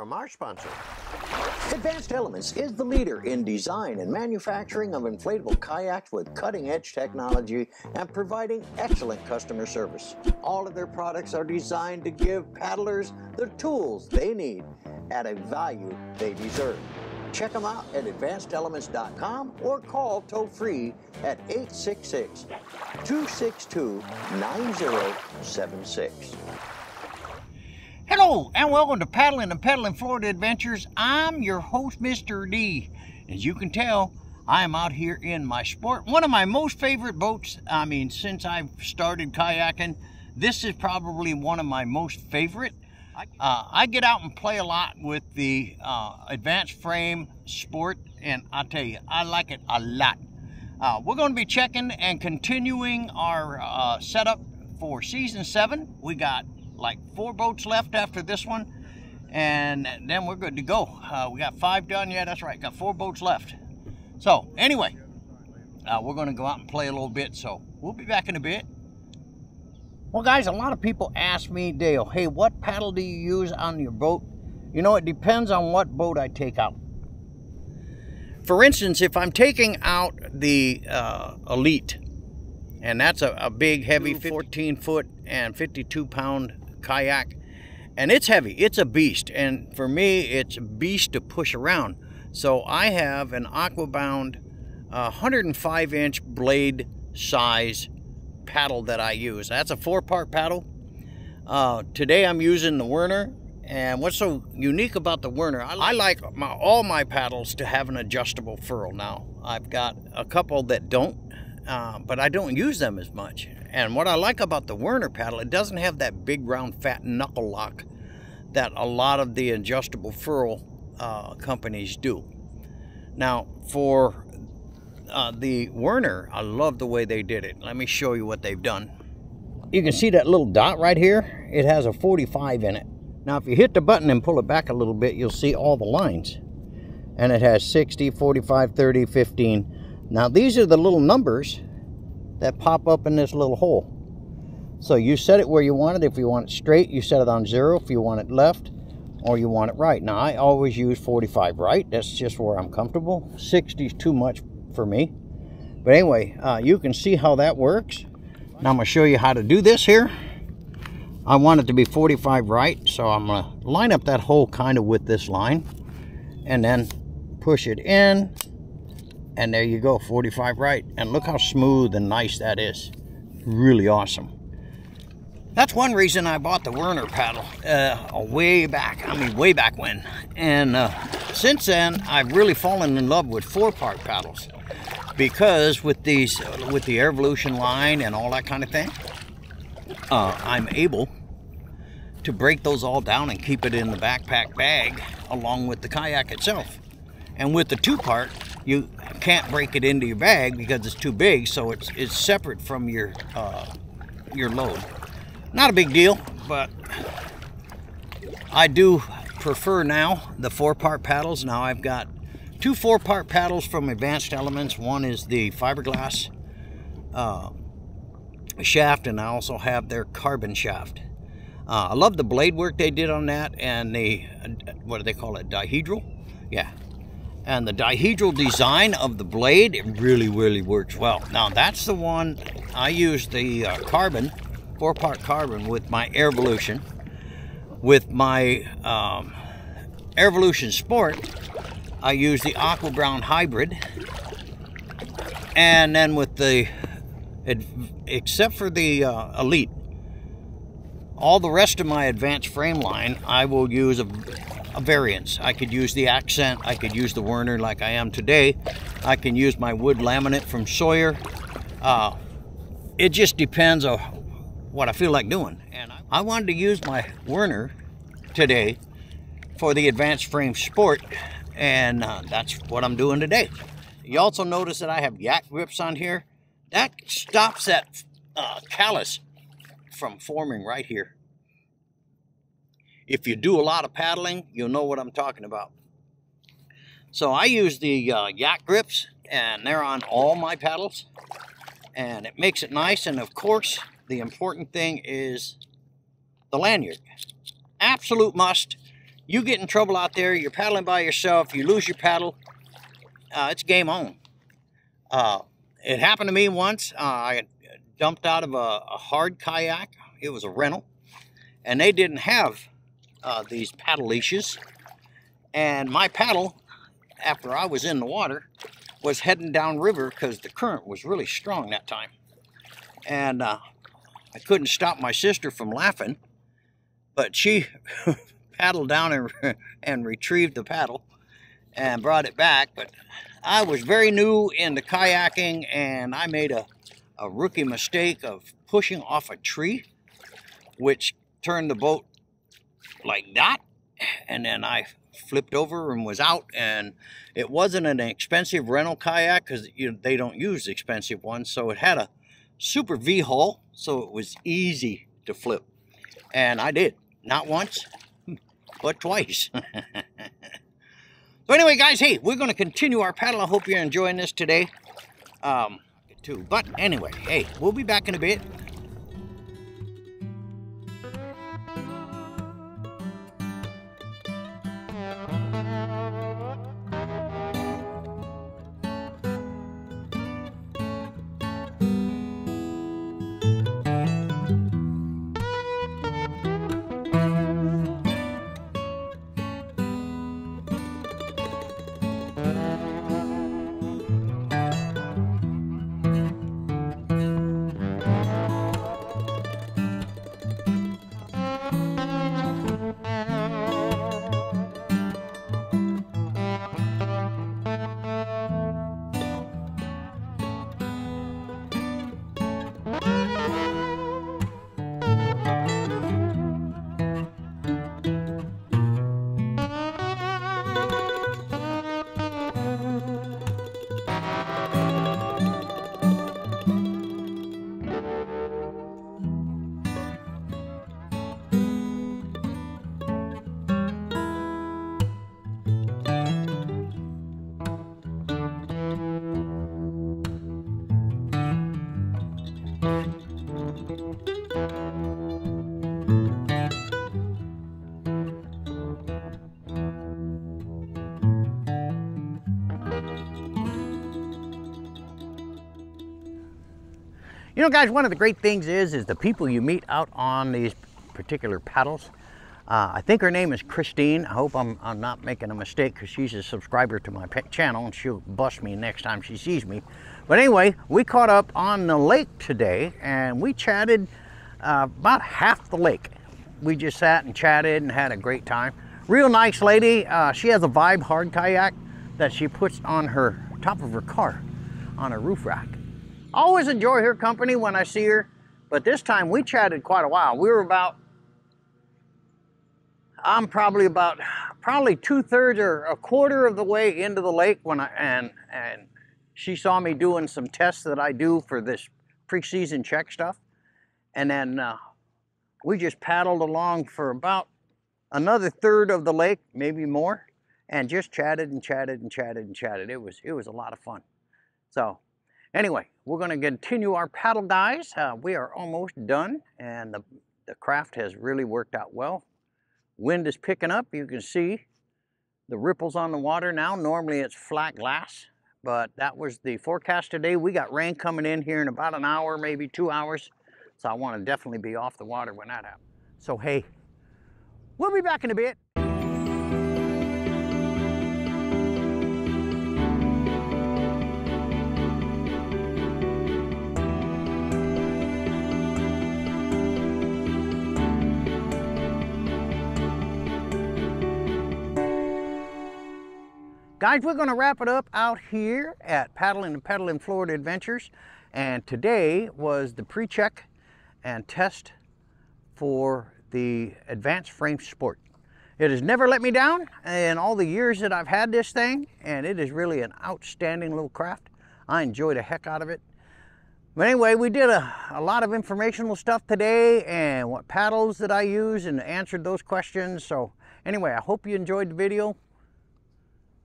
from our sponsor. Advanced Elements is the leader in design and manufacturing of inflatable kayaks with cutting-edge technology and providing excellent customer service. All of their products are designed to give paddlers the tools they need at a value they deserve. Check them out at advancedelements.com or call toll-free at 866-262-9076. Hello and welcome to Paddling and Pedaling Florida Adventures. I'm your host, Mr. D. As you can tell, I am out here in my Sport, one of my most favorite boats. I mean, since I've started kayaking, this is probably one of my most favorite. I get out and play a lot with the Advanced Frame Sport, and I tell you, I like it a lot. We're going to be checking and continuing our setup for season 7. We got like 4 boats left after this one, and then we're good to go. We got 5 done. Yeah, that's right, got 4 boats left. So anyway, we're going to go out and play a little bit, so we'll be back in a bit. Well guys, a lot of people ask me, Dale, hey, what paddle do you use on your boat? You know, it depends on what boat I take out. For instance, if I'm taking out the Elite, and that's a big, heavy 14-foot and 52-pound kayak, and it's heavy, it's a beast, and for me, it's a beast to push around. So I have an Aquabound 105-inch blade size paddle that I use. That's a 4-part paddle. Today I'm using the Werner, and what's so unique about the Werner, I like all my paddles to have an adjustable furl. Now I've got a couple that don't, but I don't use them as much. And what I like about the Werner paddle, it doesn't have that big round fat knuckle lock that a lot of the adjustable furl companies do. Now for the Werner, I love the way they did it. Let me show you what they've done. You can see that little dot right here. It has a 45 in it. Now if you hit the button and pull it back a little bit, you'll see all the lines. And it has 60, 45, 30, 15. Now these are the little numbers that pop up in this little hole. So you set it where you want it. If you want it straight, you set it on 0. If you want it left, or you want it right. Now I always use 45 right. That's just where I'm comfortable. 60 is too much for me. But anyway, you can see how that works. Now I'm going to show you how to do this here. I want it to be 45 right, so I'm going to line up that hole kind of with this line, and then push it in, and there you go, 45 right. And look how smooth and nice that is. Really awesome. That's one reason I bought the Werner paddle way back. I mean, way back when. And since then, I've really fallen in love with 4-part paddles, because with the Evolution line and all that kind of thing, I'm able to break those all down and keep it in the backpack bag along with the kayak itself. And with the 2-part, you can't break it into your bag because it's too big, so it's separate from your load. Not a big deal, but I do prefer now the 4-part paddles. Now I've got 2 4-part paddles from Advanced Elements. One is the fiberglass shaft, and I also have their carbon shaft. I love the blade work they did on that, and the, what do they call it, dihedral? Yeah. And the dihedral design of the blade, it really, really works well. Now that's the one, I use the carbon, 4-part carbon with my Evolution. With my Evolution Sport, I use the Aquabound Hybrid. And then with the, except for the Elite, all the rest of my Advanced Frame line, I will use a variance. I could use the Accent, I could use the Werner like I am today. I can use my wood laminate from Sawyer. It just depends on what I feel like doing. And I wanted to use my Werner today for the Advanced Frame Sport, and that's what I'm doing today. You also notice that I have yak grips on here. That stops that callus from forming right here. If you do a lot of paddling, you'll know what I'm talking about. So I use the yak grips, and they're on all my paddles, and it makes it nice. And of course, the important thing is the lanyard. Absolute must. you get in trouble out there, you're paddling by yourself, you lose your paddle, it's game on. It happened to me once. I dumped out of a hard kayak. It was a rental, and they didn't have these paddle leashes. And my paddle, after I was in the water, was heading downriver because the current was really strong that time. And I couldn't stop my sister from laughing, but she paddled down and retrieved the paddle and brought it back. But I was very new into kayaking, and I made a rookie mistake of pushing off a tree, which turned the boat like that, and then I flipped over and was out. And it wasn't an expensive rental kayak because they don't use expensive ones, so it had a super V hull, so it was easy to flip, and I did, not once but twice. So anyway, guys, hey, we're going to continue our paddle. I hope you're enjoying this today too. But anyway, hey, we'll be back in a bit. You know, guys, one of the great things is the people you meet out on these particular paddles. I think her name is Christine. I hope I'm not making a mistake, because she's a subscriber to my channel and she'll bust me next time she sees me. But anyway, we caught up on the lake today and we chatted about half the lake. We just sat and chatted and had a great time. Real nice lady. She has a Vibe hard kayak that she puts on her top of her car on a roof rack. I always enjoy her company when I see her, but this time we chatted quite a while. We were I'm probably 2/3 or a quarter of the way into the lake when and she saw me doing some tests that I do for this pre-season check stuff. And then we just paddled along for about another third of the lake, maybe more, and just chatted and chatted and chatted and chatted. It was a lot of fun. So anyway, we're going to continue our paddle, guys. We are almost done, and the craft has really worked out well. Wind is picking up. You can see the ripples on the water now. Normally it's flat glass, but that was the forecast today. We got rain coming in here in about an hour, maybe 2 hours. So I want to definitely be off the water when that happens. So hey, we'll be back in a bit. Guys, we're going to wrap it up out here at Paddling and Pedaling Florida Adventures. And today was the pre-check and test for the Advanced Frame Sport. It has never let me down in all the years that I've had this thing, and it is really an outstanding little craft. I enjoy the heck out of it. But anyway, we did a lot of informational stuff today, and what paddles that I use, and answered those questions. So anyway, I hope you enjoyed the video.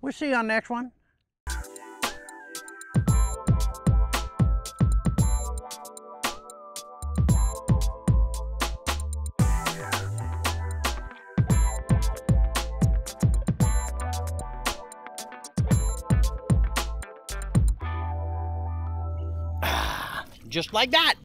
We'll see you on the next one. just like that.